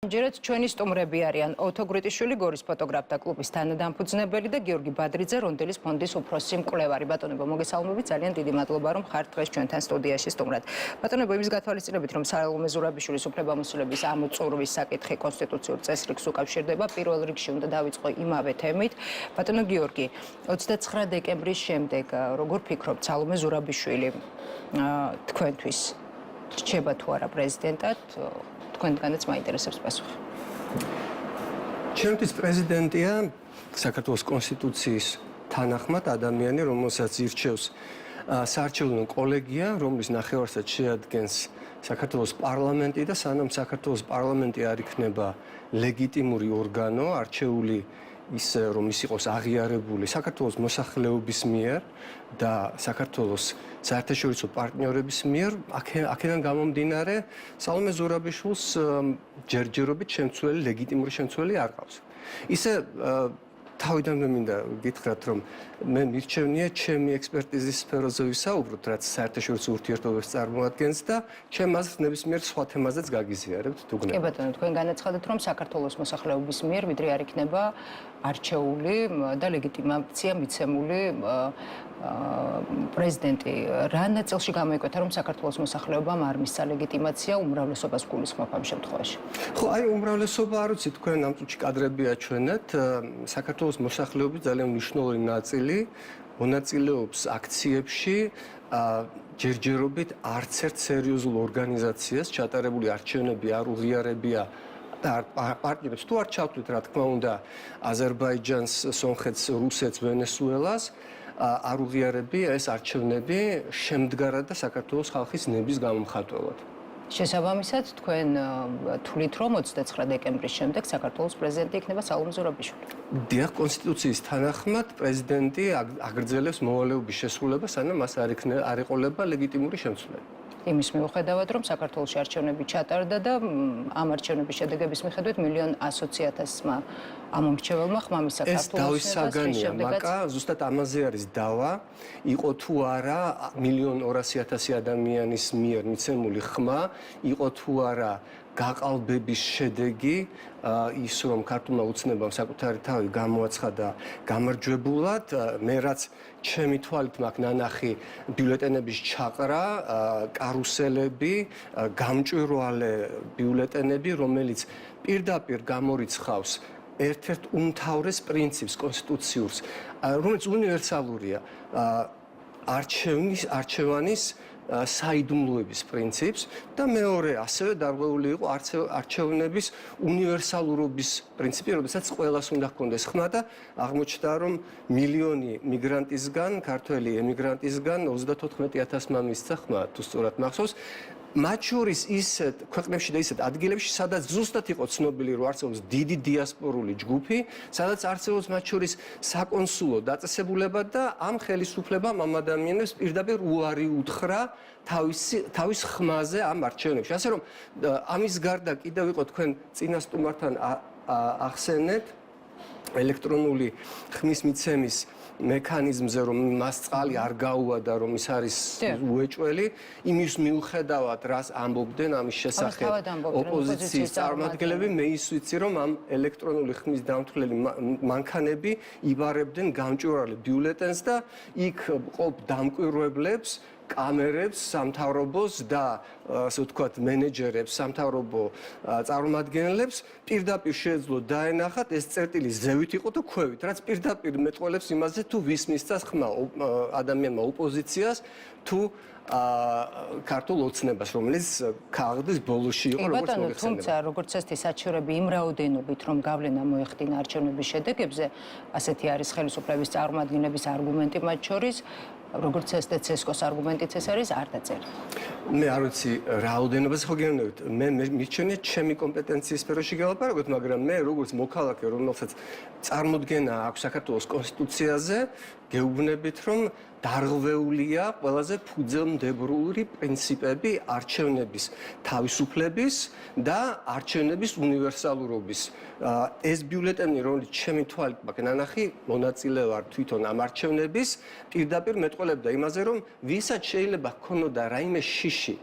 ჯერაც ჩვენი სტუმრები არიან ოთო გრიტიშვილი გორის ფოტოგრაფთა კლუბის თანადამფუძნებელი და გიორგი ბადრიძე რონდელის ფონდის უფროსი მკვლევარი. ბატონებო, მოგესალმებით, ძალიან დიდი მადლობა რომ ხართ დღეს ჩვენთან სტუდიაში სტუმრად. ბატონებო, იმის გათვალისწინებით რომ სალომე ზურაბიშვილის უფლებამოსილების ამოწურვის საკითხი კონსტიტუციურ წესრიგს უკავშირდება, პირველ რიგში უნდა დავიწყო იმავე თემით. ბატონო გიორგი, 29 დეკემბრის შემდეგ როგორ ფიქრობთ, სალომე ზურაბიშვილი თქვენთვის რჩება თუ არა პრეზიდენტად? თქვენგანაც მაინტერესებს პასუხი. ჩემთვის პრეზიდენტია საქართველოს კონსტიტუციის თანახმად ადამიანი, რომელსაც ირჩევს საარჩევნო კოლეგია, რომლის ნახევარსაც შეადგენს საქართველოს პარლამენტი და სანამ საქართველოს პარლამენტი არ იქნება ლეგიტიმური ორგანო, არჩეული ისე რომ ის იყოს აღიარებული საქართველოს მოსახლეობის მიერ და საქართველოს საერთაშორისო პარტნიორების მიერ, აქედან გამომდინარე, სალომე ზურაბიშვილს ჯერჯერობით შემცვლელი, ლეგიტიმური შემცვლელი არ ყავს. ისე თავიდან მე მინდა გითხრათ, რომ მე მირჩევნია ჩემი ექსპერტიზის სფეროზე ვისაუბროთ, რაც საერთაშორისო ურთიერთობებს წარმოადგენს და ჩემ აზრს ნებისმიერ სხვა თემაზეც გაგიზიარებთ თუ გნებთ. კი ბატონო, თქვენ განაცხადეთ, რომ საქართველოს მოსახლეობის მიერ ვიდრე არ იქნება არჩეული და ლეგიტიმაცია მიცემული პრეზიდენტი. რა ნაწილში გამოიკვეთა, რომ საქართველოს მოსახლეობამ არ მისცა ლეგიტიმაცია უმრავლესობას გულისხმობ ამ შემთხვევაში? ხო, აი უმრავლესობა არ ვიცი, თქვენ ამ წუთში კადრები აჩვენეთ, საქართველოს მოსახლეობის ძალიან მნიშვნელოვანი ნაწილი მონაწილეობს აქციებში ჯერჯერობით არც ერთ სერიოზულ ორგანიზაციას ჩატარებული არჩევნები არ უღიარებია და პარტნიორებს თუ არ ჩავთვლით, რა თქმა უნდა, აზერბაიჯანს, სომხეთს, რუსეთს, ვენესუელას არ უღიარებია ეს არჩევნები შემდგარად და საქართველოს ხალხის ნების გამომხატველად. შესაბამისად, თქვენ თვლით, რომ 29 დეკემბრის შემდეგ საქართველოს პრეზიდენტი იქნება სალომე ზურაბიშვილი. დიახ, კონსტიტუციის თანახმად პრეზიდენტი აგრძელებს მოვალეობის შესრულებას, სანამ მას არ ეყოლება ლეგიტიმური შემცვლელი. იმის მიუხედავად, რომ საქართველოში არჩევნები ჩატარდა და ამ არჩევნების შედეგების მიხედვით 1,100,000-მა ამომრჩეველმა ხმამისა ეს დავის საგანია, მაკა ზუსტად ამაზე არის დავა, იყო თუ არა 1,200,000 ადამიანის მიერ მიცემული ხმა, იყო თუ არა გაყალბების შედეგი, ის რომ ქართულმა უცნებამ საკუთარი თავი გამოაცხადა გამარჯვებულად, მე რაც ჩემი თვალით მაქვს ნანახი ბიულეტენების ჩაყრა, კარუსელები, გამჭვირვალე ბიულეტენები, რომელიც პირდაპირ გამორიცხავს ერთ-ერთ უმთავრეს პრინციპს კონსტიტუციურს, რომელიც უნივერსალურია, არჩევანის საიდუმლოების პრინციპს და მეორე ასევე დარღვეული იყო არჩევნების უნივერსალურობის პრინციპი, როდესაც ყველას უნდა ჰქონდეს ხმა და აღმოჩნდა, რომ მილიონი მიგრანტისგან, ქართველი ემიგრანტისგან 34,000-მა მისცა ხმა, თუ სწორად მახსოვს. მათ შორის ისეთ ქვეყნებში და ისეთ ადგილებში, სადაც ზუსტად იყო ცნობილი, რომ არსებობს დიდი დიასპორული ჯგუფი, სადაც არსებობს მათ შორის საკონსულო დაწესებულება და ამ ხელისუფლებამ ამ ადამიანებს პირდაპირ უარი უთხრა თავის ხმაზე ამ არჩევნებში. ასე რომ ამის გარდა კიდევ იყო თქვენ წინა სტუმართან ახსენეთ ელექტრონული ხმის მიცემის მექანიზმზე, რომ მას წყალი არ გაუვადა, რომ ის არის უეჭველი, იმის მიუხედავად, რას ამბობდნენ ამის შესახებ ოპოზიციის წარმომადგენლები, მე ის ვიცი, რომ ამ ელექტრონული ხმის დამთვლელი მანქანები იბარებდნენ გამჭვირვალე ბიულეტენს და იქ ყოფ დამკვირვებლებს, კამერებს, სამთავრობოს და ასე ვთქვათ, მენეჯერებს, სამთავრობო წარმომადგენლებს პირდაპირ შეეძლო დაენახათ ეს წერტილი ზევით იყო თუ ქვევით, რაც პირდაპირ მეტყველებს იმაზე, თუ ვის მისცა ხმა ადამიანმა ოპოზიციას თუ ქართულ ოცნებას, რომელიც քաղաքის ბოლოში იყო, როგორც მოგეხსენებათ. თუმცა, როგორც წესი, საჩივრები იმ რაოდენობით, რომ გავლენა მოეხდინა არჩევნების შედეგებზე, ასეთი არის ხელისუფლების წარმომადგენლების არგუმენტი მათ შორის, როგორც წესი, ცესკოს არგუმენტიც ეს არის, არ დაწერა. მე არ ვიცი რაოდენობას ხო გეუბნებით, მე მირჩენია ჩემი კომპეტენციის სფეროში გელაპარაკოთ, მაგრამ მე როგორც მოქალაქე, რომელსაც წარმოდგენა აქვს საქართველოს კონსტიტუციაზე, გეუბნებით, რომ დარღვეულია ყველაზე ფუძემდებური პრინციპები არჩევნების თავისუფლების და არჩევნების უნივერსალურობის. ეს ბიულეტენი, რომელიც ჩემი თვალით მაქვს ნანახი, მონაწილე ვარ თვითონ ამ არჩევნების, პირდაპირ მეტყველებდა იმაზე, რომ ვისაც შეიძლება ჰქონოდა რაიმე შიში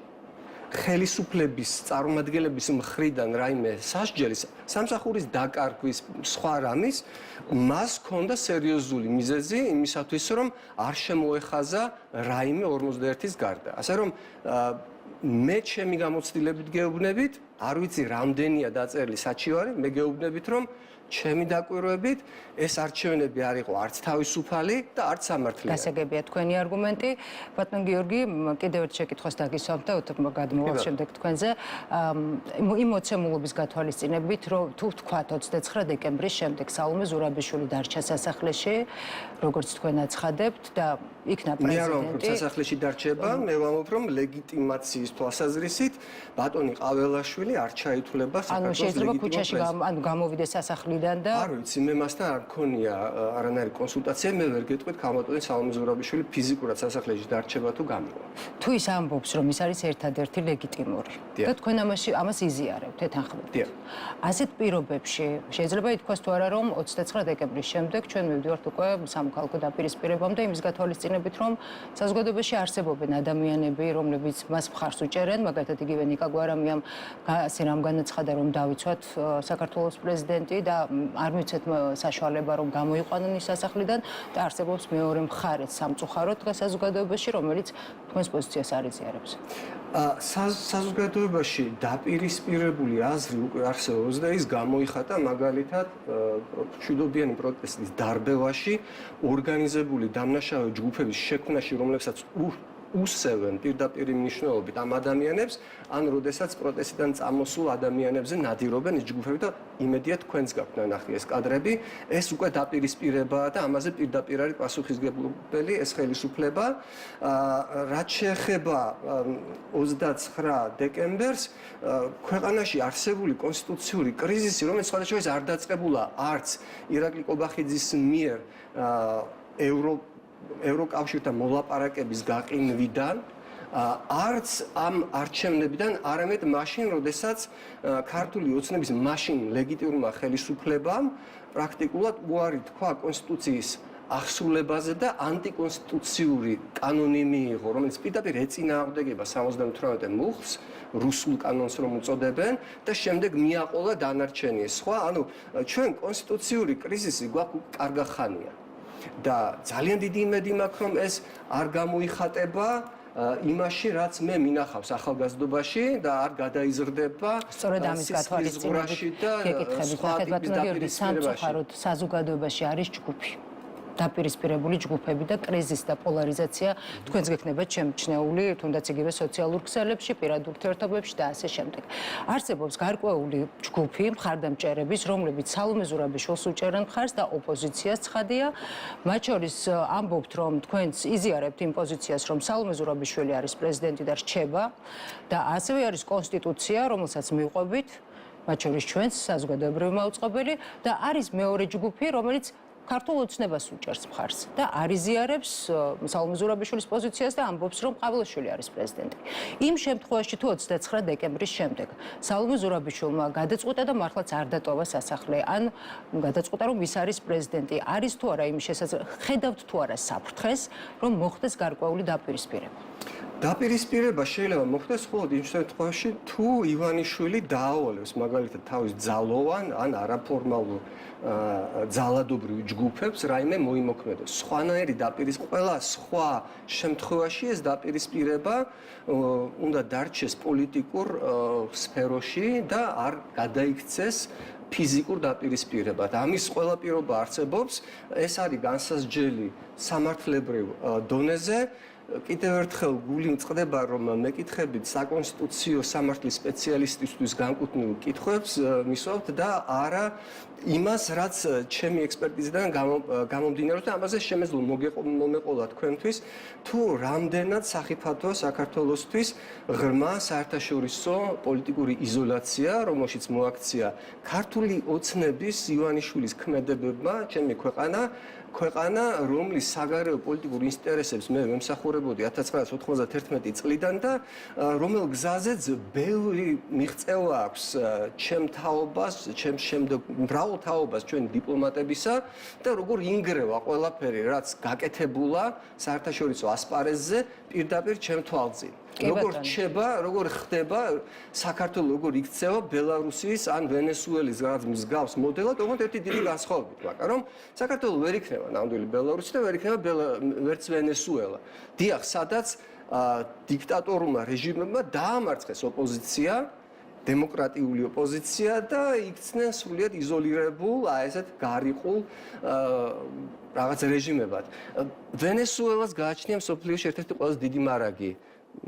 ხელისუფლების წარმომადგენლების მხრიდან რაიმე სასჯელის სამსახურის დაკარგვის სხვა რამის მას ჰქონდა სერიოზული მიზეზი იმისათვის რომ არ შემოეხაზა რაიმე 51-ის გარდა. ასე რომ მე ჩემი გამოცდილებით გეუბნებით, არ ვიცი რამდენია დაწერილი საჩივარი, მე გეუბნებით რომ ჩემი დაკვირვებით ეს არჩევნები არ იყო არც თავისუფალი და არც სამართლიანი. გასაგებია თქვენი არგუმენტი. ბატონ გიორგი, კიდევ ერთ შეკითხვას დაგისვამთ და გადმოვალ შემდეგ თქვენზე. იმ მოცემულობის გათვალისწინებით, რომ თუ თქვათ 29 დეკემბრის შემდეგ სალომე ზურაბიშვილი დარჩა სასახლეში, როგორც თქვენ აცხადებთ და იქნა პრეზიდენტი. მე არ ვამბობ სასახლეში დარჩება, მე ვამბობ რომ ლეგიტიმაციის თვალსაზრისით ბატონი ყაველაშვილი არ ჩაითვლება საქართველოს შეიძლება ქუჩაში გამოვიდეს სასახლიდან და არ ვიცი, მე მასთან არ მქონია არანაირი კონსულტაცია, მე ვერ გეტყვით ქალბატონი სალომე ზურაბიშვილი ფიზიკურად სასახლეში დარჩება თუ გამივა. თუ ის ამბობს, რომ ის არის ერთადერთი ლეგიტიმური და თქვენ ამას იზიარებთ ეთანხმებით. ასეთ პირობებში შეიძლება ითქვას თუ არა, რომ 29 დეკემბრის შემდეგ ჩვენ მივდივართ უკვე სამოქალაქო დაპირისპირებამდე იმის გათვალისწინებით, რომ საზოგადოებაში არსებობენ ადამიანები, რომლებიც მას მხარს უჭერენ, მაგალითად იგივე ნიკა გვარამიამ ასე რამ განაცხადა, რომ დავიცვათ საქართველოს პრეზიდენტი და არ მიცეთ საშუალება რომ გამოიყვანონ ის სასახლიდან და არსებობს მეორე მხარეც სამწუხაროდ დღეს საზოგადოებაში, რომელიც თქვენს პოზიციას არ იზიარებს. საზოგადოებაში დაპირისპირებული აზრი უკვე არსებობს და ის გამოიხატა მაგალითად მშვიდობიანი პროტესტის დარბევაში ორგანიზებული დამნაშავე ჯგუფების შექმნაში, რომლებსაც უსევენ პირდაპირი მნიშვნელობით ამ ადამიანებს, ან როდესაც პროტესტიდან წამოსულ ადამიანებზე ნადირობენ ის ჯგუფები და იმედია თქვენს გაქვთ ნახე ეს კადრები, ეს უკვე დაპირისპირებაა და ამაზე პირდაპირ არის პასუხისმგებელი ეს ხელისუფლება. რაც შეეხება 29 დეკემბერს, ქვეყანაში არსებული კონსტიტუციური კრიზისი, რომელიც სხვადასხვა არ დაწყებულა არც ირაკლი კობახიძის მიერ ევროკავშირთან მოლაპარაკების გაყინვიდან, არც ამ არჩევნებიდან, არამედ მაშინ, როდესაც ქართული ოცნების მაშინ ლეგიტიმურმა ხელისუფლებამ პრაქტიკულად უარი თქვა კონსტიტუციის აღსრულებაზე და ანტიკონსტიტუციური კანონი მიიღო, რომელიც პირდაპირ ეწინააღმდეგება 78 მუხლს, რუსულ კანონს რომ უწოდებენ და შემდეგ მიაყოლა დანარჩენი სხვა, ანუ ჩვენ კონსტიტუციური კრიზისი გვაქვს კარგა ხანია. და ძალიან დიდი იმედი მაქვს, რომ ეს არ გამოიხატება იმაში, რაც მე მინახავს ახალგაზრდობაში და არ გადაიზრდება სწორედ ამის გათვალისწინებით გეკითხებით, ნახეთ ბატონო გიორგი, სამწუხაროდ საზოგადოებაში არის ჯგუფი დაპირისპირებული ჯგუფები და კრიზისი და პოლარიზაცია თქვენს გექნებათ შემჩნეული, თუნდაც იგივე სოციალურ ქსელებში, პირად ურთიერთობებში და ასე შემდეგ. არსებობს გარკვეული ჯგუფი მხარდამჭერების, რომლებიც სალომე ზურაბიშვილს უჭერენ მხარს და ოპოზიციას ცხადია. მათ შორის ამბობთ, რომ თქვენც იზიარებთ იმ პოზიციას, რომ სალომე ზურაბიშვილი არის პრეზიდენტი და რჩება და ასევე არის კონსტიტუცია, რომელსაც მივყვებით, მათ შორის ჩვენს საზოგადოებრივი მაუწყებელი და არის მეორე ჯგუფი, რომელიც ქართულ ოცნებას უჭერს მხარს და არ იზიარებს სალომე ზურაბიშვილის პოზიციას და ამბობს, რომ ყაველაშვილი არის პრეზიდენტი. იმ შემთხვევაში თუ 29 დეკემბრის შემდეგ სალომე ზურაბიშვილმა გადაწყვიტა და მართლაც არ დატოვა სასახლე, ან გადაწყვიტა, რომ ის არის პრეზიდენტი, არის თუ არა იმის შესაძლებლობა, ხედავთ თუ არა საფრთხეს, რომ მოხდეს გარკვეული დაპირისპირება. დაპირისპირება შეიძლება მოხდეს მხოლოდ იმ შემთხვევაში, თუ ივანიშვილი დაავალებს მაგალითად თავის ძალოვან ან არაფორმალურ ძალადობრივ ჯგუფებს რაიმე მოიმოქმედოს. სხვანაირი ყველა სხვა შემთხვევაში ეს დაპირისპირება უნდა დარჩეს პოლიტიკურ სფეროში და არ გადაიქცეს ფიზიკურ დაპირისპირებად. ამის ყველა პირობა არსებობს, ეს არის განსაზღვრელი სამართლებრივ დონეზე. კიდევ ერთხელ გული მწყდება, რომ მეკითხებით საკონსტიტუციო სამართლის სპეციალისტისთვის განკუთვნილ კითხვებს მისვავთ და არა იმას, რაც ჩემი ექსპერტიზიდან გამომდინარეობს და ამაზე შემეძლო მომეყოლა თქვენთვის, თუ რამდენად სახიფათოა საქართველოსთვის ღრმა საერთაშორისო პოლიტიკური იზოლაცია, რომელშიც მოაქცია ქართული ოცნების ივანიშვილის ქმედებებმა ჩემი ქვეყანა, რომლის საგარეო პოლიტიკურ ინტერესებს მე ვემსახურებოდი 1991 წლიდან და რომელ გზაზეც ბევრი მიღწევა აქვს ჩემ თაობას, ჩემ შემდეგ მრავალ თაობას ჩვენი დიპლომატებისა და როგორ ინგრევა ყველაფერი, რაც გაკეთებულა საერთაშორისო ასპარეზზე პირდაპირ ჩემ თვალწინ. როგორ რჩება, როგორ ხდება საქართველოს როგორ იქცევა ბელარუსის ან ვენესუელის რაღაც მსგავს მოდელად, თუმცა ერთი დიდი განსხვავებით, მაგრამ რომ საქართველოს ვერ იქნება ნამდვილი ბელარუსი და ვერ იქნება ვერც ვენესუელა. დიახ, სადაც დიქტატორულმა რეჟიმებმა დაამარცხეს ოპოზიცია, დემოკრატიული ოპოზიცია და იქცნენ სრულიად იზოლირებულ, ესეთ გარიყულ რაღაც რეჟიმებად. ვენესუელას გააჩნია მსოფლიოში ერთ-ერთი ყველაზე დიდი მარაგი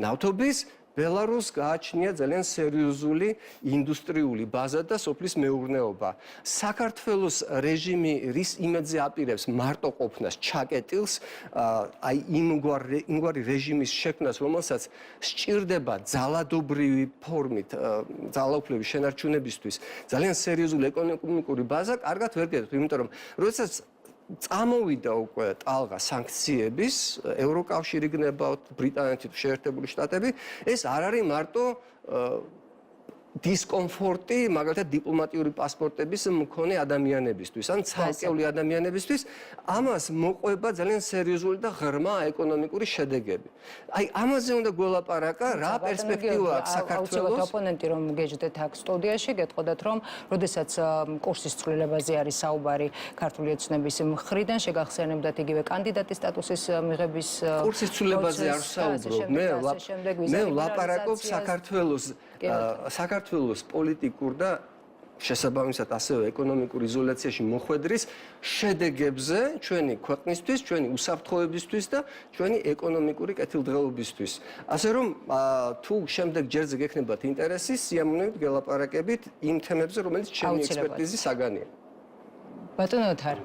ნავთობის, ბელარუსს გააჩნია ძალიან სერიოზული ინდუსტრიული ბაზა და სოფლის მეურნეობა. საქართველოს რეჟიმი რის იმედზე აპირებს მარტო ყოფნას, ჩაკეტილს, აი იმგვარი რეჟიმის შექმნას, რომელსაც სჭირდება ძალადობრივი ფორმით, ძალაუფლების შენარჩუნებისთვის ძალიან სერიოზული ეკონომიკური ბაზა, კარგად ვერ გეტყვით, იმიტომ რომ როდესაც წამოვიდა უკვე ტალღა სანქციების, ევროკავშირი გნებავთ, ბრიტანეთი თუ შეერთებული შტატები, ეს არ არის მარტო დისკომფორტი, მაგალითად დიპლომატიური პასპორტების მქონე ადამიანებისთვის, ან ცალკეული ადამიანებისთვის, ამას მოყვება ძალიან სერიოზული და ღრმა ეკონომიკური შედეგები. აი, ამაზე უნდა გველაპარაკა, რა პერსპექტივა აქვს საქართველოს? ოპონენტი რომ გეჯდეთ აქ სტუდიაში, გეტყოდათ რომ, როდესაც კურსის ცვლილებაზე არის საუბარი ქართული ოცნების მხრიდან, შეგახსენებდათ იგივე კანდიდატის სტატუსის მიღების კურსის ცვლილებაზე არ ვსაუბრობ, მე ვლაპარაკობ საქართველოს პოლიტიკურ და შესაბამისად ასევე ეკონომიკურ იზოლაციაში მოხვედრის შედეგებზე ჩვენი ქვეყნისთვის, ჩვენი უსაფრთხოებისთვის და ჩვენი ეკონომიკური კეთილდღეობისთვის. ასე რომ თუ შემდეგ ჯერზე გექნებათ ინტერესი, სიამოვნებით გელაპარაკებით იმ თემებზე, რომელიც ჩემი ექსპერტიზის საგანია. ბატონო ოთარ,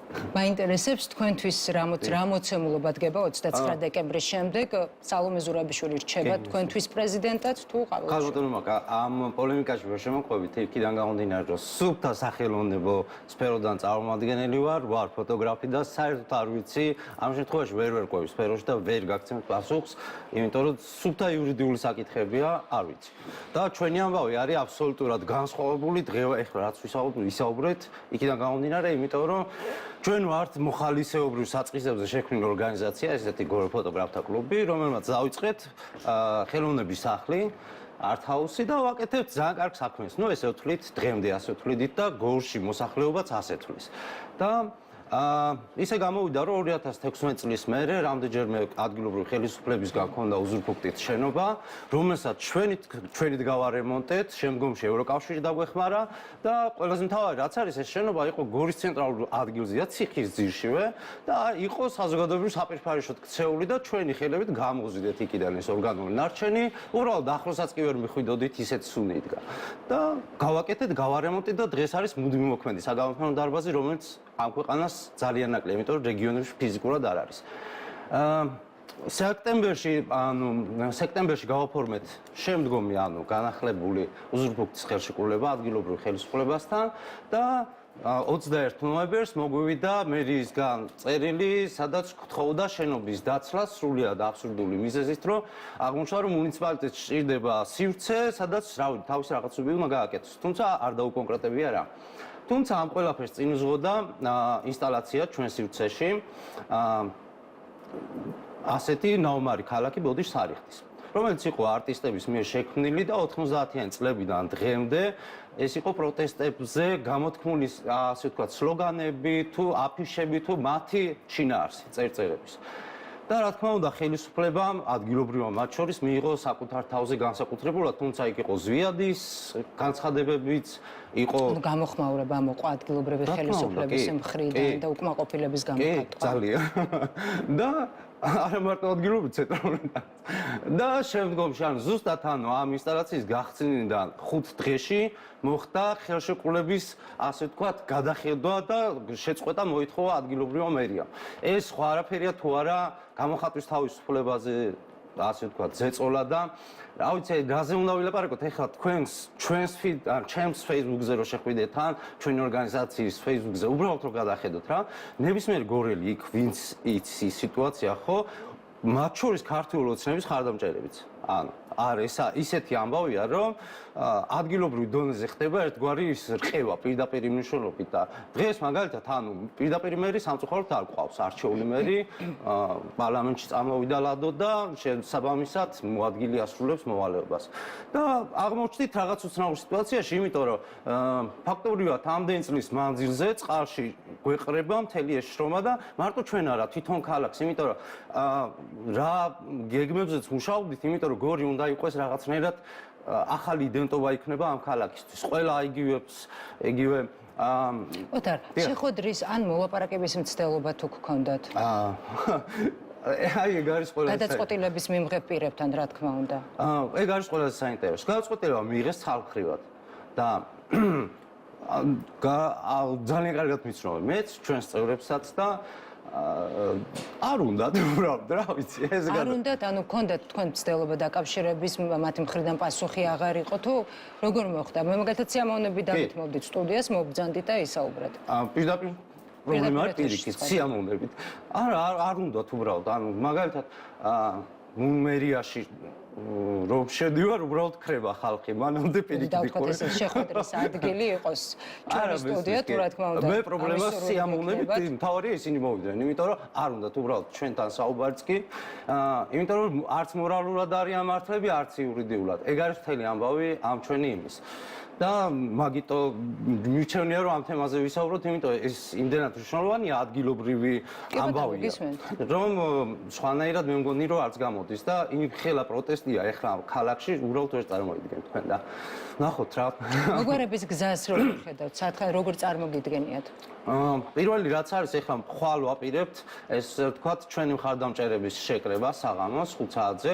მაინტერესებს თქვენთვის რა მოცემულობა დგება 29 დეკემბრის შემდეგ სალომე ზურაბიშვილი რჩება თქვენთვის პრეზიდენტად თუ ყავილ? ბატონო მაკა, ამ პოლემიკაში ვერ შემოყვებით, იქიდან გამომდინარე, რომ სუფთა სახელოვნებო სფეროდან წარმომადგენელი ვარ ფოტოგრაფი და საერთოდ არ ვიცი, ამ შემთხვევაში ვერ ვერკვევი სფეროში და ვერ გაგცემთ პასუხს, იმიტომ რომ სუფთა იურიდიული საკითხებია, არ ვიცი. და ჩვენი ამბავი არის აბსოლუტურად განსხვავებული, ეხლა რაც ვისაუბრეთ, იქიდან გამომდინარე, იმიტომ რომ ჩვენ ვართ მოხალისეობრივ საწყისებზე შექმნილი ორგანიზაცია, ესეთი გორე ფოტოგრაფთა კლუბი, რომელმაც დავიწყეთ ხელოვნების სახლი, არტ-ჰაუსი და ვაკეთებთ ძალიან კარგ საქმეს. ნუ ესე ვთვლით, დღემდე ასე ვთვლით და გორში მოსახლეობაც ასე თვლის. და ისე გამოვიდა, რომ 2016 წლის მერე რამდენჯერმე ადგილობრივი ხელისუფლებისგან ჰქონდა უზურპუქტით შენობა, რომელსაც ჩვენით გავარემონტეთ, შემდგომში ევროკავშირი დაგვეხმარა და ყველაზე მთავარი რაც არის, ეს შენობა იყო გორის ცენტრალურ ადგილზეა, ციხის ძირშივე და იყო საზოგადოებრივ საპირფარეშოდ ქცეული და ჩვენი ხელებით გამოვზიდეთ იქიდან ეს ორგანული ნარჩენი, უბრალოდ ახლოსაც კი ვერ მიხვიდოდით, ისეთ სუნი იდგა. და გავაკეთეთ, გავარემონტეთ და დღეს არის მუდმივი მოქმედი საგამოფენო დარბაზი, რომელიც ამ ქვეყანას ძალიან ნაკლია, იმიტომ რომ რეგიონებში ფიზიკურად არ არის. სექტემბერში გავაფორმეთ შემდგომი, განახლებული უზურპუქტის ხელშეკრულება ადგილობრივ ხელისუფლებასთან და 21 ნოემბერს მოგვივიდა მერიისგან წერილი, სადაც გთხოვდა შენობის დაცლას სრულიად აბსურდული მიზეზით, რომ აღმოჩნდა, რომ მუნიციპალიტეტს სჭირდება სივრცე, სადაც თავის რაღაცები უნდა გააკეთოს. თუმცა არ დაუკონკრეტებია რა. თუმცა ამ ყველაფერს წინ უძღოდა ინსტალაცია ჩვენ სივრცეში ასეთი ნაომარი ქალაქი ბოდიშ სარიხტის, რომელიც იყო არტისტების მიერ შექმნილი და 90-იანი წლებიდან დღემდე ეს იყო პროტესტებზე გამოთქმული, ასე ვთქვათ, სლოგანები თუ აფიშები თუ მათი შინაარსი წერწერების. და რა თქმა უნდა, ხელისუფლებამ ადგილობრივმა მათ შორის მიიღო საკუთარ თავზე განსაკუთრებულად, თუმცა იქ იყო ზვიადის განცხადებებიც, იყო გამოხმაურება მოყვა ადგილობრივი ხელისუფლების მხრიდან და უკმაყოფილების გამოხატვა. ძალიან. და არა მარტო ადგილობრივი ცენტრალური და შემდგომში, ზუსტად ამ ინსტალაციის გახსნიდან 5 დღეში მოხდა ხელშეკრულების, ასე ვთქვათ, გადახედვა და შეწყვეტა მოითხოვა ადგილობრივმა მერიამ. ეს სხვა არაფერია თუ არა გამოხატვის თავისუფლებაზე, ასე ვთქვათ, ზეწოლა და რა ვიცი, რაზე უნდა ვილაპარაკოთ, ეხლა ჩვენს Facebook-ზე რო შეხვიდეთ ან ჩვენი ორგანიზაციის Facebook-ზე, უბრალოდ რო გადახედოთ რა, ნებისმიერ გორელი იქ, ვინც იცის სიტუაცია, ხო, მათ შორის ქართული ოცნების ხარდამჭერებიც. არის ისეთი ამბავია, რომ ადგილობრივ დონეზე ხდება ერთგვარი ის რყევა პირდაპირ მნიშვნელობით და დღეს მაგალითად ანუ პირდაპირ მერი სამწუხაროდ არ ყავს არჩეული მერი პარლამენტში წამოვიდა ლადო და შესაბამისად მოადგილი ასრულებს მოვალეობას და აღმოჩნდით რაღაც უცნაურ სიტუაციაში, იმიტომ რომ ფაქტობრივად ამდენ წლის მანძილზე წყალში გვეყრება მთელი ეს შრომა და მარტო ჩვენ არა თვითონ ქალაქს, იმიტომ რომ რა გეგმებზეც მუშაობდით, იმიტომ რომ გორი უნდა იყოს რაღაცნაირად ახალი იდენტობა იქნება ამ ქალაქისთვის. ყველა იგივე ოთარ, შეხვედრის ან მოლაპარაკების მცდელობა თუ გქონდათ? აი ეგ არის ყველაზე გადაწყვეტილების მიმღებ პირებთან, რა თქმა უნდა. ეგ არის ყველაზე საინტერესო. გადაწყვეტილება მიიღეს ხალხრივად და ძალიან კარგად მიცნობენ მეც, ჩვენს წევრებსაც და არ უნდათ უბრალოდ რა ვიცი ეს არ უნდათ, ანუ გქონდათ თქვენ მცდელობა დაკავშირების მათი მხრიდან პასუხი აღარ იყო თუ როგორ მოხდა? მე მაგალითად სიამოვნებით დამეთმობდით სტუდიას, მობრძანდით და ისაუბრეთ. პირდაპირ პრობლემა არის პირიქით, სიამოვნებით. არ უნდათ უბრალოდ, ანუ მაგალითად მერიაში რომ შედივარ, უბრალოდ ხრება ხალხი, მანამდე პირიქით იყო. და ეს შეხვედრის ადგილი იყოს ჩვენი სტუდია, თუ რა თქმა უნდა. მე პრობლემას სიამოვნებით, მთავარია ისინი მოვიდნენ, იმიტომ რომ არ უნდათ უბრალოდ ჩვენთან საუბარიც კი, იმიტომ რომ არც მორალურად არიან მართლები, არც იურიდიულად. ეგ არის მთელი ამბავი ამ ჩვენი იმის. და მაგიტო მივჩვენია რომ ამ თემაზე ვისაუბროთ, იმიტომ ეს იმდენად მნიშვნელოვანია ადგილობრივი ამბავია. რომ სხვანაირად მე მგონი რომ არც გამოდის და იმ ხელა პროტესტია ეხლა ქალაქში უბრალოდ ვერ წარმოვიდგენ თქვენ და ნახოთ რა. მოგვარების გზას როგორ ხედავთ? სათხარ როგორ წარმოგიდგენიათ? პირველი რაც არის ეხლა ხვალ ვაპირებთ ეს ვთქვათ ჩვენი მხარდამჭერების შეკრება საღამოს 5 საათზე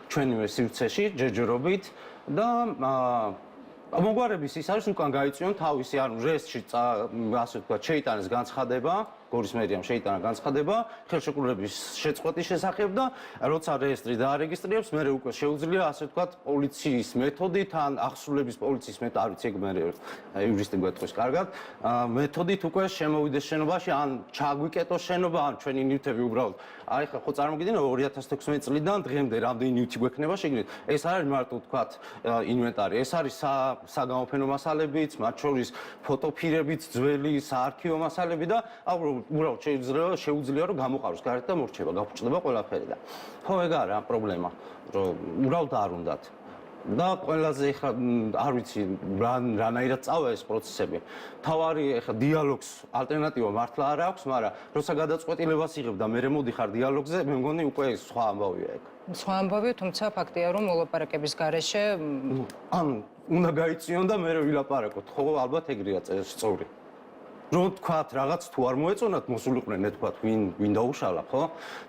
ჩვენივე სივრცეში ჯერჯერობით და მოგვარების ის არის უკან გაიწვიონ თავისი ანუ რესტში ასე ვთქვათ შეიტანეს განცხადება გორის მერიამ შეიტანა განცხადება ხელშეკრულების შეწყვეტის შესახებ და როცა რეესტრი დაარეგისტრირებს მე უკვე შეუძლია ასე ვთქვათ პოლიციის მეთოდით ან აღსრულების პოლიციის მეთოდით არ ვიცი ეგ მე იურისტი გვეტყვის კარგად მეთოდით უკვე შემოვიდეს შენობაში ან ჩაგვიკეტოს შენობა ან ჩვენი ნივთები უბრალოდ აი ხო წარმოგიდგენთ 2016 წლიდან დღემდე რამდენი ნივთი გვექნება შეგიძლიათ ეს არ არის მარტო ვთქვათ ინვენტარი ეს არის საგამოფენო მასალებიც მათ შორის ფოტოფირებიც ძველი საარქივო მასალები და უბრალოდ შეუძლია რომ გამოყაროს გარეთ და მორჩება გაფუჭდება ყველაფერი და ხო ეგ არა პრობლემა რომ უბრალოდ არ უნდათ და ყველაზე ეხლა არ ვიცი რანაირად წავა ეს პროცესები თავარი ეხლა დიალოგს ალტერნატივა მართლა არ აქვს მაგრამ როცა გადაწყვეტილებას იღებ და მე მოდიხარ დიალოგზე მე მგონი უკვე სხვა ამბავია ეგ სხვა ამბავია თუმცა ფაქტია რომ მოლაპარაკების გარეშე ანუ უნდა გაიწიონ და მე ვილაპარაკოთ ხო ალბათ ეგრეა სწორი რომ თქვათ რაღაც თუ არ მოეწონათ მოსულიყვნენ თქვათ ვინ დაუშალა ხო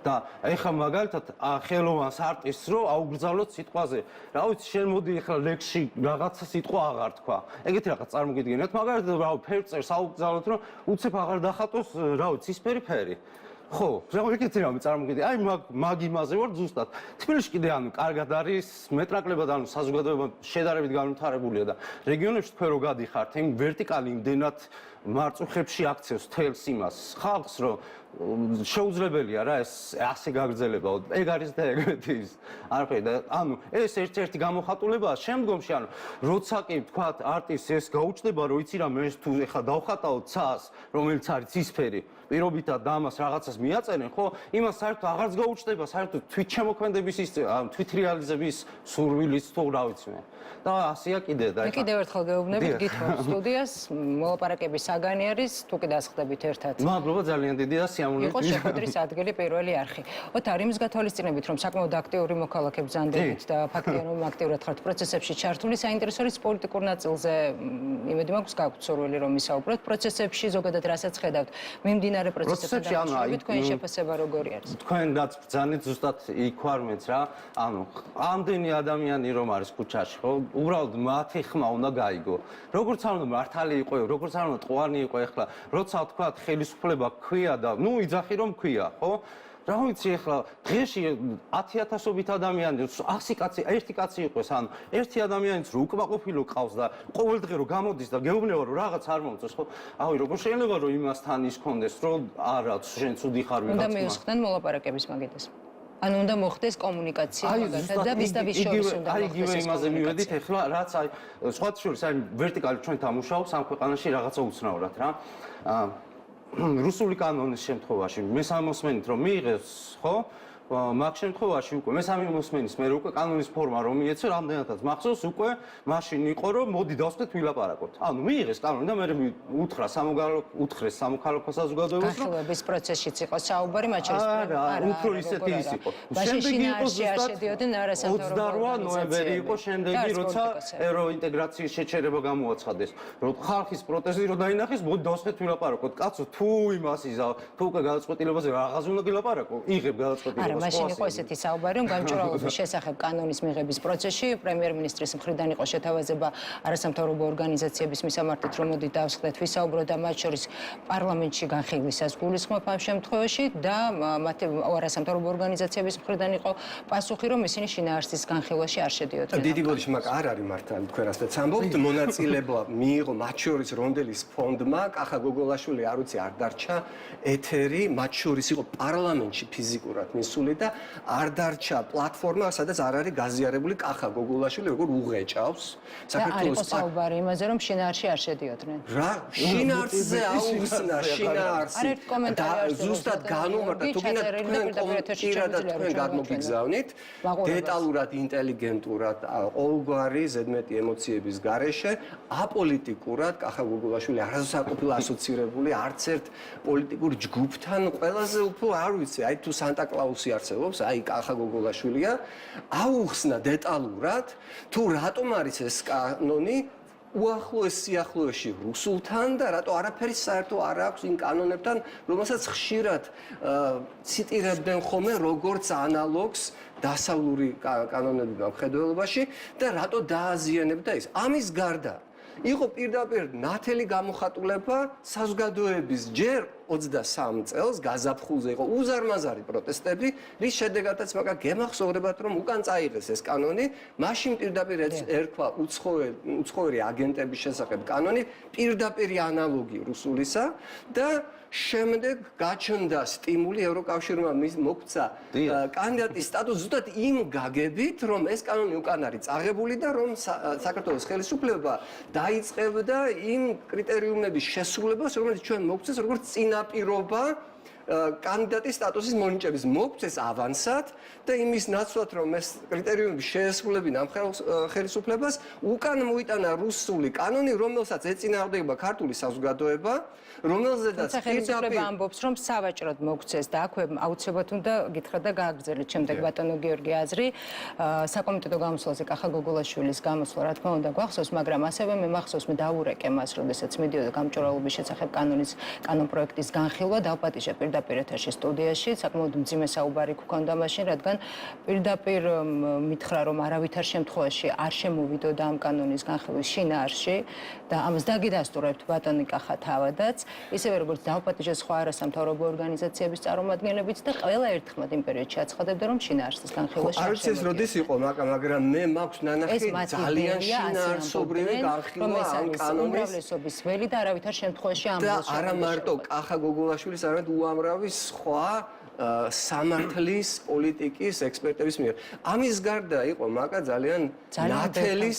და ეხლა მაგალითად ხელოვანს არტისტს რო აუგრძალოთ სიტყვაზე რა ვიცი შენ მოდი ეხლა ლექსში რაღაცა სიტყვა აღარ თქვა ეგეთი რაღაც წარმოგიდგენთ მაგალითად რა ფერწერს აუგრძალოთ რომ უცებ აღარ დახატოს რა ვიცი ისფერი ფერი ხო, რა ეგეთი რამე წარმოგიდგენთ. აი მაგ იმაზე ვარ ზუსტად. თბილისში კიდე ანუ კარგად არის მეტრაკლებად ანუ საზოგადოება შედარებით განვითარებულია და რეგიონებში თქვენ რო გადიხართ, იმ ვერტიკალი იმდენად მარწუხებში აქცევს თელს იმას ხალხს რომ შეუძლებელია რა ეს ასე გაგრძელება. ეგ არის და ეგეთი ის. არაფერი და ანუ ეს ერთ-ერთი გამოხატულებაა შემდგომში ანუ როცა კი თქვათ არტისტს ეს გაუჩნდება რომ იცი რა მე თუ ეხლა დავხატავ ცას რომელიც არის ცისფერი პირობითად და ამას რაღაცას მიაწერენ ხო იმას საერთოდ აღარც გაუჩნდება საერთოდ თვითშემოქმედების ის თვით რეალიზების სურვილის თუ რა ვიცი მე და ასეა კიდე და კიდევ ერთხელ გეუბნებით გითხოვთ სტუდიას მოლაპარაკების საგანი არის თუ კი დასხდებით ერთად მადლობა ძალიან დიდი და სიამოვნებით იყო შეხვედრის ადგილი პირველი არხი ოთარ იმის გათვალისწინებით რომ საკმაოდ აქტიური მოქალაქე ბრძანდებით და ფაქტია რომ აქტიურად ხართ პროცესებში ჩართული საინტერესო არის პოლიტიკურ ნაწილზე იმედი მაქვს გაქვთ სურვილი რომ ისაუბროთ პროცესებში ზოგადად რასაც ხედავთ მიმდინარე პროცესებში ანუ თქვენი შეფასება როგორი არის თქვენაც ბრძანეთ ზუსტად იქ ვარ მეც რა ანუ ამდენი ადამიანი რომ არის ქუჩაში ხო უბრალოდ მათი ხმა უნდა გაიგო როგორც არ უნდა მართალი იყო როგორც არ უნდა ტყვანი იყო ეხლა როცა თქვათ ხელისუფლება ქვია და ნუ იძახი რომ ქვია ხო რა ვიცი ეხლა დღეში 10,000-ობით ადამიანი 100 კაცი ერთი კაცი იყოს ან ერთი ადამიანიც რო უკმაყოფილო ყავს და ყოველდღე რო გამოდის და გეუბნება რომ რაღაც არ მომწონს ხო ავი როგორ შეიძლება რომ იმასთან ის კონდეს რომ არა შენ ცუდი ხარ ვიღაც უნდა მიუსხდნენ მოლაპარაკების მაგიდეს ანუ უნდა მოხდეს კომუნიკაცია მაგალითად და ვის და ვის შორის უნდა აი მოხდეს იგივე ეს იმაზე მივედით კომუნიკაცია. ეხლა რაც აი სხვათა შორის აი ვერტიკალი ჩვენ დამუშავებს ამ ქვეყანაში რაღაცა უცნაურად რა რუსული კანონის შემთხვევაში მესამე მოსმენით რომ მიიღეს ხო მაგ შემთხვევაში უკვე მესამე მოსმენის მე უკვე კანონის ფორმა რომ მიეცე რამდენადაც მახსოვს უკვე მაშინ იყო რომ მოდი დავსვეთ ვილაპარაკოთ ანუ მიიღეს კანონი და მე უთხრეს სამოქალაქო საზოგადოებას რომ განხილვების პროცესშიც იყო საუბარი მათ შორის არა უფრო ისეთი ის იყო შემდეგი იყო ზუსტად 28 ნოემბერი იყო შემდეგი როცა ევროინტეგრაციის შეჩერება გამოაცხადეს რომ ხალხის პროტესტი რომ დაინახეს მოდი დავსვეთ ვილაპარაკოთ კაცო თუ იმას იზავ თუ უკვე გადაწყვეტილებაზე რაღაც უნდა გილაპარაკო იღებ გადაწყვეტილებას მაშინ იყო ესეთი საუბარი, რომ გამჭვირვალობის შესახებ კანონის მიღების პროცესში პრემიერ-მინისტრის მხრიდან იყო შეთავაზება არასამთავრობო ორგანიზაციების მისამართით, რომ მოდი დავსხდეთ ვისაუბროთ და მათ შორის პარლამენტში განხილვისას გულისხმობ ამ შემთხვევაში და მათი არასამთავრობო ორგანიზაციების მხრიდან იყო პასუხი, რომ ისინი შინაარსის განხილვაში არ შედიოდნენ. დიდი ბოდიში მაგ არ არის მართალი თქვენ რასაც ამბობთ მონაწილეობა მიიღო მათ შორის რონდელის ფონდმა კახა გოგოლაშვილი არ ვიცი არ დარჩა ეთერი მათ შორის იყო პარლამენტში ფიზიკურად მისული და არ დარჩა პლატფორმა სადაც არ არის გაზიარებული კახა გოგოლაშვილი როგორ უღეჭავს საქართველოს საუბარი იმაზე რომ შინაარსში არ შედიოდნენ რა შინაარსზე აუხსნა შინაარსი ზუსტად განუმარტა თუ გინდა თქვენ გადმოგიგზავნით დეტალურად ინტელიგენტურად ყოველგვარი ზედმეტი ემოციების გარეშე აპოლიტიკურად კახა გოგოლაშვილი არასდროს არ ყოფილა ასოცირებული არც ერთ პოლიტიკურ ჯგუფთან ყველაზე უფრო არ ვიცი აი თუ სანტა კლაუსი არსებობს აი კახა გოგოლაშვილია აუხსნა დეტალურად თუ რატომ არის ეს კანონი უახლოეს სიახლოვეში რუსულთან და რატო არაფერი საერთო არ აქვს იმ კანონებთან რომელსაც ხშირად ციტირებდნენ ხოლმე როგორც ანალოგს დასავლური კანონებიდან მხედველობაში და რატო დააზიანებდა ის ამის გარდა იყო პირდაპირ ნათელი გამოხატულება საზოგადოების ჯერ 23 წელს გაზაფხულზე იყო უზარმაზარი პროტესტები, რის შედეგადაც მაგა გემახსოვრებათ რომ უკან წაიღეს ეს კანონი, მაშინ პირდაპირ ერქვა უცხოური აგენტების შესახებ კანონი, პირდაპირი ანალოგი რუსულისა და შემდეგ გაჩნდა სტიმული ევროკავშირმა მოგვცა კანდიდატის სტატუსი ზუსტად იმ გაგებით, რომ ეს კანონი უკან არის წაღებული და რომ საქართველოს ხელისუფლება დაიწყებდა იმ კრიტერიუმების შესრულებას, რომელიც ჩვენ მოგვცეს როგორც წინაპირობა კანდიდატის სტატუსის მონიჭების მოგვცეს ავანსად და იმის ნაცვლად რომ ეს კრიტერიუმები შეესრულებინა ამ ხელისუფლებას უკან მოიტანა რუსული კანონი, რომელსაც ეწინააღმდეგება ქართული საზოგადოება, რომელზედაც ხელისუფლება ამბობს, რომ სავაჭროდ მოგვცეს და აქვე აუცილებლად უნდა გითხრათ და გააგრძელეთ შემდეგ ბატონო გიორგი აზრი საკომიტეტო გამოსვლაზე კახა გოგოლაშვილის გამოსვლა, რა თქმა უნდა, გვახსოვს, მაგრამ ასევე მე მახსოვს, მე დავურეკე მას, როდესაც მიდიოდა გამჭვირვალობის შესახებ კანონ პროექტის განხილვა, დავპატიჟე პირდაპირ ეთერში სტუდიაში, საკმაოდ მძიმე საუბარი გქონდა მაშინ, რადგან პირდაპირ მითხრა, რომ არავითარ შემთხვევაში არ შემოვიდოდა ამ კანონის განხილვის შინაარსში და ამას დაგიდასტურებთ ბატონი კახა თავადაც, ისევე როგორც დავპატიჟე სხვა არასამთავრობო ორგანიზაციების წარმომადგენლებიც და ყველა ერთხმად იმ პერიოდში აცხადებდა, რომ შინაარსის განხილვა არ ვიცი ეს როდის იყო, მაგრამ მე მაქვს ნანახი ძალიან შინაარსობრივი განხილვა ამ კანონის უმრავლესობის ველი და არავითარ შემთხვევაში ამ და არა მარტო კახა გოგოლაშვილის, არამედ უამრავი სხვა სამართლის პოლიტიკის ექსპერტების მიერ. ამის გარდა იყო მაგა ძალიან ნათელი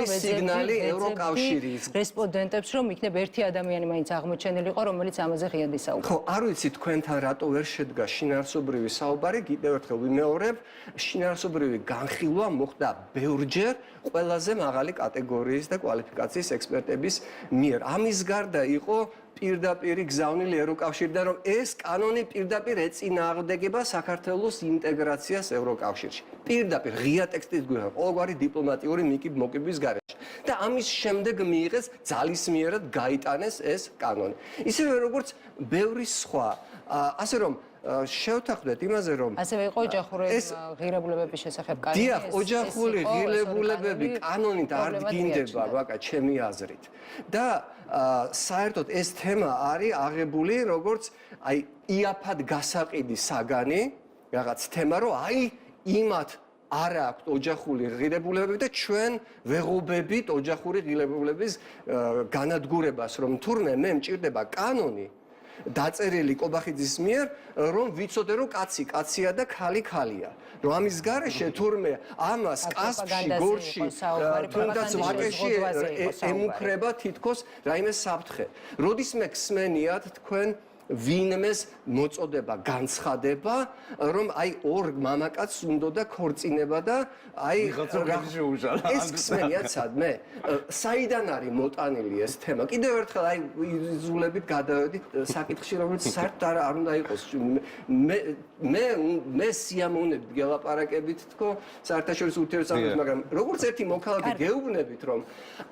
სიგნალი ევროკავშირის რესპონდენტებს, რომ იქნებ ერთი ადამიანი მაინც აღმოჩენილიყო, რომელიც ამაზე ღიად ისაუბრა. ხო, არ ვიცი თქვენთან რატო ვერ შედგა შინაარსობრივი საუბარი, კიდევ ერთხელ ვიმეორებ, შინაარსობრივი განხილვა მოხდა ბევრჯერ ყველაზე მაღალი კატეგორიის და კვალიფიკაციის ექსპერტების მიერ. ამის გარდა იყო პირდაპირი გზავნილი ევროკავშირიდან, რომ ეს კანონი პირდაპირ ეწინააღმდეგება საქართველოს ინტეგრაციას ევროკავშირში. პირდაპირ ღია ტექსტით გვიხარ, ყოველგვარი დიპლომატიური მოკიდვის გარეშე. და ამის შემდეგ მიიღეს ძალისმიერად გაიტანეს ეს კანონი. ისევე როგორც ბევრი სხვა, ასე რომ შევთანხმდეთ იმაზე, რომ ასევე იყო ოჯახური ღირებულებების შესახებ კანონი. დიახ, ოჯახური ღირებულებები კანონით არ დგინდება, ბაკა, ჩემი აზრით. და საერთოდ ეს თემა არის აღებული როგორც აი იაფად გასაყიდი საგანი, რაღაც თემა, რომ აი იმათ არ აქვს ოჯახური ღირებულებები და ჩვენ ვეღობებით ოჯახური ღირებულების განადგურებას, რომ თურმე მე მჭირდება კანონი, დაწერილი კობახიძის მიერ, რომ ვიცოდე რომ კაცი კაცია და ქალი ქალია. რომ ამის გარეშე თურმე ამას კასპში, გორში, თუნდაც ვაკეში ემუქრება თითქოს რაიმე საფრთხე. როდისმე გსმენიათ თქვენ ვინმეს მოწოდება განცხადება, რომ აი ორ მამაკაცს უნდა ქორწინება და აი ეს გსმენიათ სადმე? საიდან არის მოტანილი ეს თემა? კიდევ ერთხელ აი იზულებით გადავედით საკითხში, რომელიც საერთოდ არ უნდა იყოს. მე სიამოვნებით გელაპარაკებით თქო საერთაშორისო ურთიერთობებს, მაგრამ როგორც ერთი მოქალაქე გეუბნებით, რომ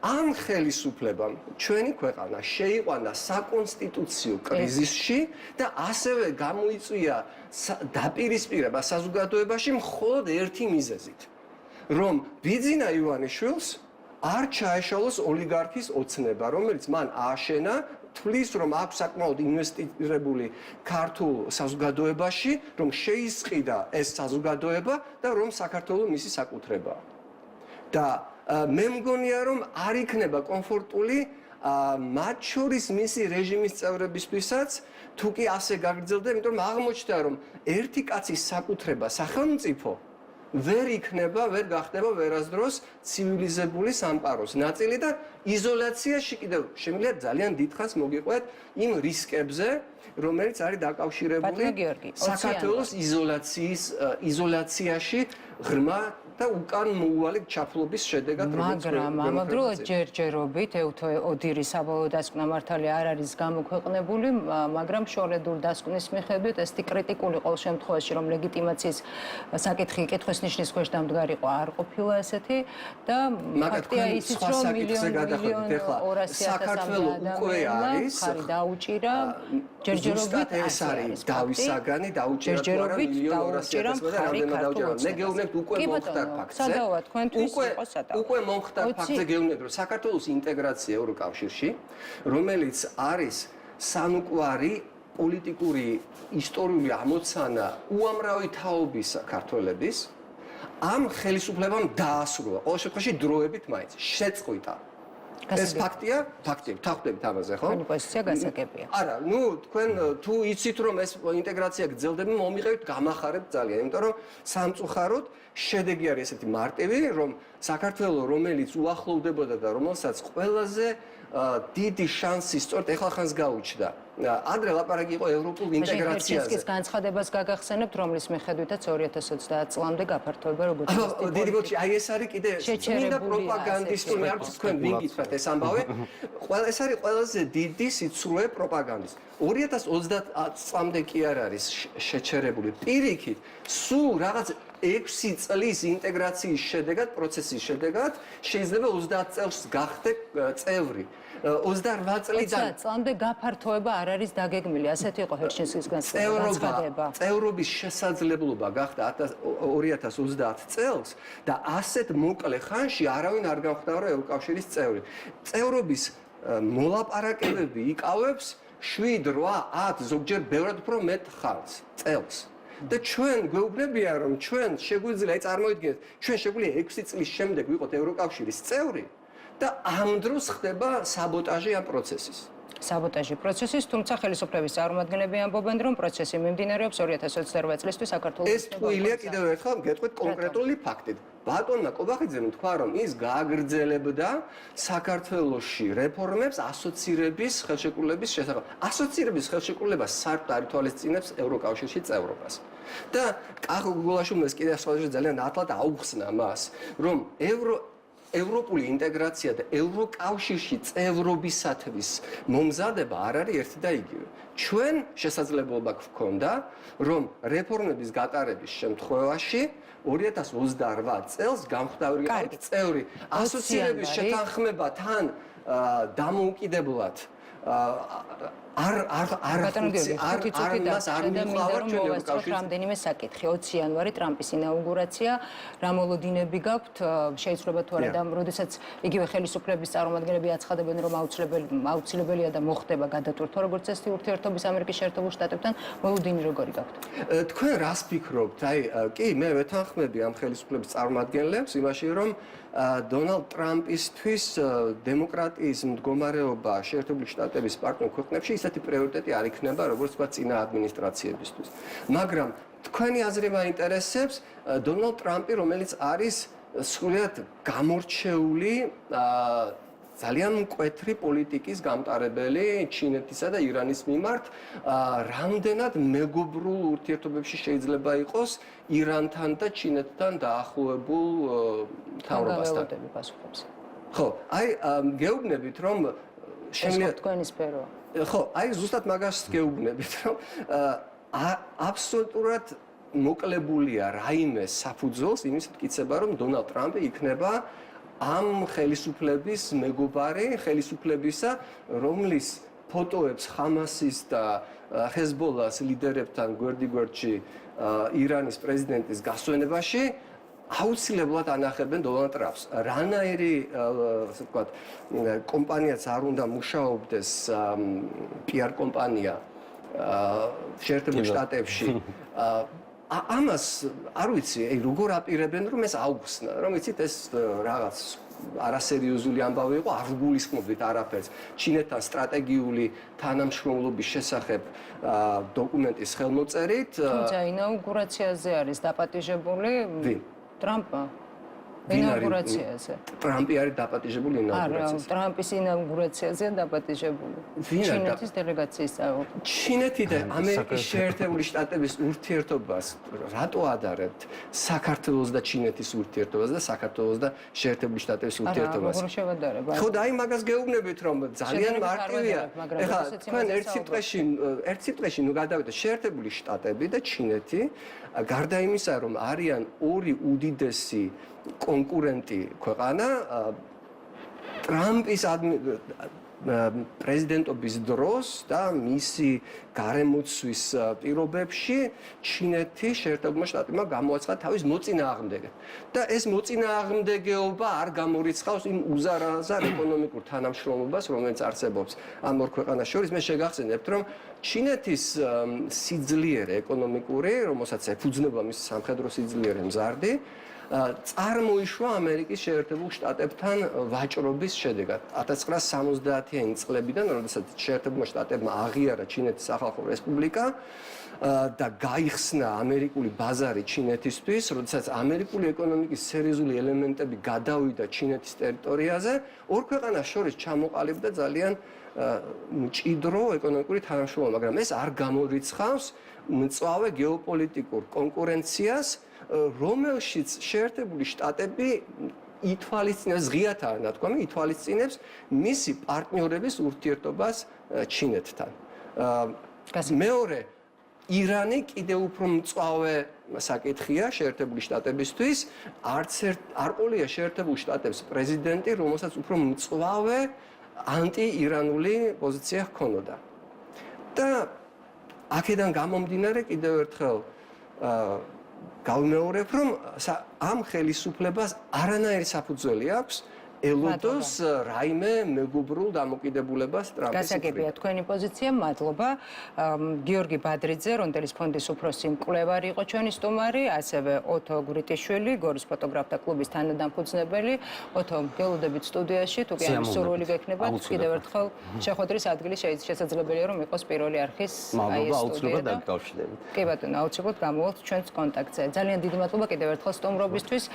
ამ ხელისუფლებამ ჩვენი ქვეყანა შეიყვანა საკონსტიტუციო კრიზისში და ასევე გამოიწვია დაპირისპირება საზოგადოებაში მხოლოდ ერთი მიზეზით, რომ ბიძინა ივანიშვილს არ ჩაეშალოს ოლიგარქის ოცნება, რომელიც მან ააშენა, თვლის, რომ აქვს საკმაოდ ინვესტირებული ქართულ საზოგადოებაში, რომ შეისყიდა ეს საზოგადოება და რომ საქართველოს მისი საკუთრებაა. და მე მგონია, რომ არ იქნება კომფორტული მათ შორის მისი რეჟიმის წევრებისთვისაც, თუ კი ასე გაგრძელდა, იმიტომ რომ აღმოჩნდა, რომ ერთი კაცის საკუთრება სახელმწიფო ვერ იქნება, ვერ გახდება ვერასდროს ცივილიზებული სამყაროს ნაწილი და იზოლაციაში კიდევ შემიძლია ძალიან დიდხანს მოგიყვეთ იმ რისკებზე, რომელიც არის დაკავშირებული საქართველოს იზოლაციაში ღრმა და უკან მოუვალი ჩაფლობის შედეგად, მაგრამ ამავდროულად ჯერჯერობით ოდირის საბოლოო დასკვნა მართალი არ არის გამოქვეყნებული, მაგრამ შორედურ დასკვნის მიხედვით ესეთი კრიტიკული ყოველ შემთხვევაში, რომ ლეგიტიმაციის საკითხი კითხვის ნიშნის ქვეშ დამდგარიყო არ ყოფილა ესეთი და ფაქტია ისიც, რომ საქართველოს უკვე არის ხარი დაუჭირა ჯერჯერობით ეს არის დავისაგანი დაუჭირა თუ არა 1.200.000 და რამდენად დაუჭირა. მე გეუბნებთ უკვე მომხდარ ფაქტზე. უკვე მომხდარ ფაქტზე გეუბნებთ, რომ საქართველოს ინტეგრაცია ევროკავშირში, რომელიც არის სანუკვარი პოლიტიკური ისტორიული ამოცანა უამრავი თაობის საქართველების, ამ ხელისუფლებამ დაასრულა. ყოველ შემთხვევაში დროებით მაინც შეწყვიტა. ეს ფაქტია, ვთანხმდებით ამაზე, ხო? თქვენი პოზიცია გასაგებია. არა, თქვენ თუ იცით რომ ეს ინტეგრაცია გრძელდება, მომიღებთ, გამახარებთ ძალიან, იმიტომ რომ სამწუხაროდ შედეგი არის ესეთი მარტივი, რომ საქართველოს რომელიც უახლოვდებოდა და რომელსაც ყველაზე დიდი შანსი სწორედ ეხლახანს გაუჩნდა. ადრე ლაპარაკი იყო ევროპულ ინტეგრაციაზე. ხერჩენსკის განცხადებას გაგახსენებთ, რომლის მიხედვითაც 2020 წლამდე გაფართოება როგორც დიდი ბოჭი, აი ეს არის კიდე წმინდა პროპაგანდისტული, არ ვიცი თქვენ ვინ გითხრათ ეს ამბავი. ეს არის ყველაზე დიდი სიცრუე პროპაგანდის. 2030 წლამდე კი არ არის შეჩერებული. პირიქით, სულ რაღაც 6 წლის ინტეგრაციის შედეგად, პროცესის შედეგად შეიძლება 30 წელს გახდე წევრი. 28 წლიდან წლამდე გაფართოება არ არის დაგეგმილი, ასეთი იყო ჰერჩენსკის განცხადება. წევრობის შესაძლებლობა გახდა 2030 წელს და ასეთ მოკლე ხანში არავინ არ გამხდარა ევროკავშირის წევრი. წევრობის მოლაპარაკებები იკავებს 7, 8, 10 ზოგჯერ ბევრად უფრო მეტ ხანს წელს. და ჩვენ გვეუბნებიან, რომ ჩვენ შეგვიძლია, აი წარმოიდგინეთ, ჩვენ შეგვიძლია 6 წლის შემდეგ ვიყოთ ევროკავშირის წევრი და ამ დროს ხდება საბოტაჟი ამ პროცესის. საბოტაჟი პროცესის, თუმცა ხელისუფლების წარმომადგენლები ამბობენ, რომ პროცესი მიმდინარეობს 2028 წლისთვის საქართველოს. ეს ტყუილია კიდევ ერთხელ გეტყვით კონკრეტული ფაქტით. ბატონმა კობახიძემ თქვა, რომ ის გააგრძელებდა საქართველოში რეფორმებს ასოცირების ხელშეკრულების შესახებ. ასოცირების ხელშეკრულება საერთოდ არ ითვალისწინებს ევროკავშირში წევრობას. და კახო-გულაშვილს კიდევ ძალიან ათლად აუხსნა მას, რომ ევროპული ინტეგრაცია და ევროკავშირში წევრობისათვის მომზადება არ არის ერთი და იგივე. ჩვენ შესაძლებლობა გვქონდა, რომ რეფორმების გატარების შემთხვევაში 2028 წელს გამხდარიყავით წევრი. ასოცირების შეთანხმება თან დამოუკიდებლად რამდენიმე საკითხი. 20 იანვარი ტრამპის ინაუგურაცია, რა მოლოდინები გაქვთ, შეიძლება თუ არა და როდესაც იგივე ხელისუფლების წარმომადგენლები აცხადებენ, რომ აუცილებელია და მოხდება გადატვირთვა როგორც წესი ურთიერთობის ამერიკის შეერთებულ შტატებთან, მოლოდინი როგორი გაქვთ? თქვენ რას ფიქრობთ? აი, კი, მე ვეთანხმები ამ ხელისუფლების წარმომადგენლებს იმაში, რომ დონალდ ტრამპისთვის დემოკრატიის მდგომარეობა შეერთებული შტატების პარტნიორ ქვეყნებში ისეთი პრიორიტეტი არ იქნება, როგორც თქვა წინა ადმინისტრაციებისთვის. მაგრამ თქვენი აზრი მაინტერესებს დონალდ ტრამპი, რომელიც არის სრულიად გამორჩეული ძალიან მკვეთრი პოლიტიკის გამტარებელი ჩინეთისა და ირანის მიმართ, რამდენად მეგობრულ ურთიერთობებში შეიძლება იყოს ირანთან და ჩინეთთან დაახლოებულ მთავრობასთან. ხო, აი გეუბნებით, რომ შემიძლია თქვენი სფერო. ხო, აი ზუსტად მაგას გეუბნებით, რომ აბსოლუტურად მოკლებულია რაიმე საფუძველს იმის მტკიცება, რომ დონალდ ტრამპი იქნება ამ ხელისუფლების მეგობარი, ხელისუფლებისა, რომლის ფოტოებს ხამასის და ჰეზბოლას ლიდერებთან გვერდიგვერდში ირანის პრეზიდენტის გასვენებაში აუცილებლად ანახებენ დონალდ ტრამპს. რანაირი, ასე ვთქვათ, კომპანიაც არ უნდა მუშაობდეს PR კომპანია შეერთებულ შტატებში. ამას არ ვიცი, როგორ აპირებენ, რომ ეს აუხსნა, რომ იცით ეს რაღაც არასერიოზული ამბავი იყო, არ გულისხმობთ არაფერს. ჩინეთთან სტრატეგიული თანამშრომლობის შესახებ დოკუმენტის ხელმოწერით. თუმცა ინაუგურაციაზე არის დაპატიჟებული ტრამპა. ინაუგურაციაზე. ტრამპი არის დაპატიჟებული ინაუგურაციაზე. არა, ტრამპის ინაუგურაციაზეა დაპატიჟებული. ჩინეთის დელეგაციის წევრები. ჩინეთი და ამერიკის შეერთებული შტატების ურთიერთობას რატო ადარებთ საქართველოს და ჩინეთის ურთიერთობას და საქართველოს და შეერთებული შტატების ურთიერთობას? არა, როგორ შევადარებ? ხო, და აი მაგას გეუბნებით, რომ ძალიან მარტივია. ეხლა თქვენ ერთ სიტყვაში ნუ გადავიდეთ შეერთებული შტატები და ჩინეთი, გარდა იმისა, რომ არიან ორი უდიდესი კონკურენტი ქვეყანა, ტრამპის პრეზიდენტობის დროს და მისი გარემოცვის პირობებში ჩინეთი შეერთებულმა შტატებმა გამოაცხადა თავის მოწინააღმდეგე. და ეს მოწინააღმდეგეობა არ გამორიცხავს იმ უზარ-აზარ ეკონომიკურ თანამშრომლობას, რომელიც არსებობს ამ ორ ქვეყანას შორის. მე შეგახსენებთ, რომ ჩინეთის სიძლიერე ეკონომიკური, რომელსაც ეფუძნება მის სამხედრო სიძლიერე მზარდი, წარმოიშვა ამერიკის შეერთებულ შტატებთან ვაჭრობის შედეგად. 1970-იანი წლებიდან, როდესაც შეერთებულმა შტატებმა აღიარა ჩინეთის სახალხო რესპუბლიკა და გაიხსნა ამერიკული ბაზარი ჩინეთისთვის, როდესაც ამერიკული ეკონომიკის სერიოზული ელემენტები გადავიდა ჩინეთის ტერიტორიაზე, ორ ქვეყანას შორის ჩამოყალიბდა ძალიან მჭიდრო ეკონომიკური თანამშრომლობა, მაგრამ ეს არ გამორიცხავს მწვავე გეოპოლიტიკურ კონკურენციას, რომელშიც შეერთებული შტატები ითვალისწინებს, ღიათაა ნათქვამი, ითვალისწინებს მისი პარტნიორების ურთიერთობას ჩინეთთან. მეორე, ირანი კიდევ უფრო მწვავე საკითხია შეერთებული შტატებისთვის, არ ყოლია შეერთებულ შტატებს პრეზიდენტი, რომელსაც უფრო მწვავე ანტი-ირანული პოზიცია ჰქონოდა. და აქედან გამომდინარე კიდევ ერთხელ გავიმეორებ, რომ ამ ხელისუფლებას არანაირი საფუძველი აქვს ელოდოს რაიმე მეგობრულ დამოკიდებულებას ტრამპის. გასაგებია თქვენი პოზიცია, მადლობა. გიორგი ბადრიძე, რონდელის ფონდის უფროსი მკვლევარი იყო ჩვენი სტუმარი, ასევე ოთო გვრიტიშვილი, გორის ფოტოგრაფთა კლუბის თანადამფუძნებელი. ოთო, გელოდებით სტუდიაში, თუ კი ამ სურვილი გექნებათ, კიდევ ერთხელ შეხვედრის ადგილი შესაძლებელია, რომ იყოს პირველი არხის აი ეს აუცილებლად დაკავშირდებით. კი ბატონო, აუცილებლად გამოვალთ ჩვენს კონტაქტზე. ძალიან დიდი მადლობა კიდევ ერთხელ სტუმრობისთვის.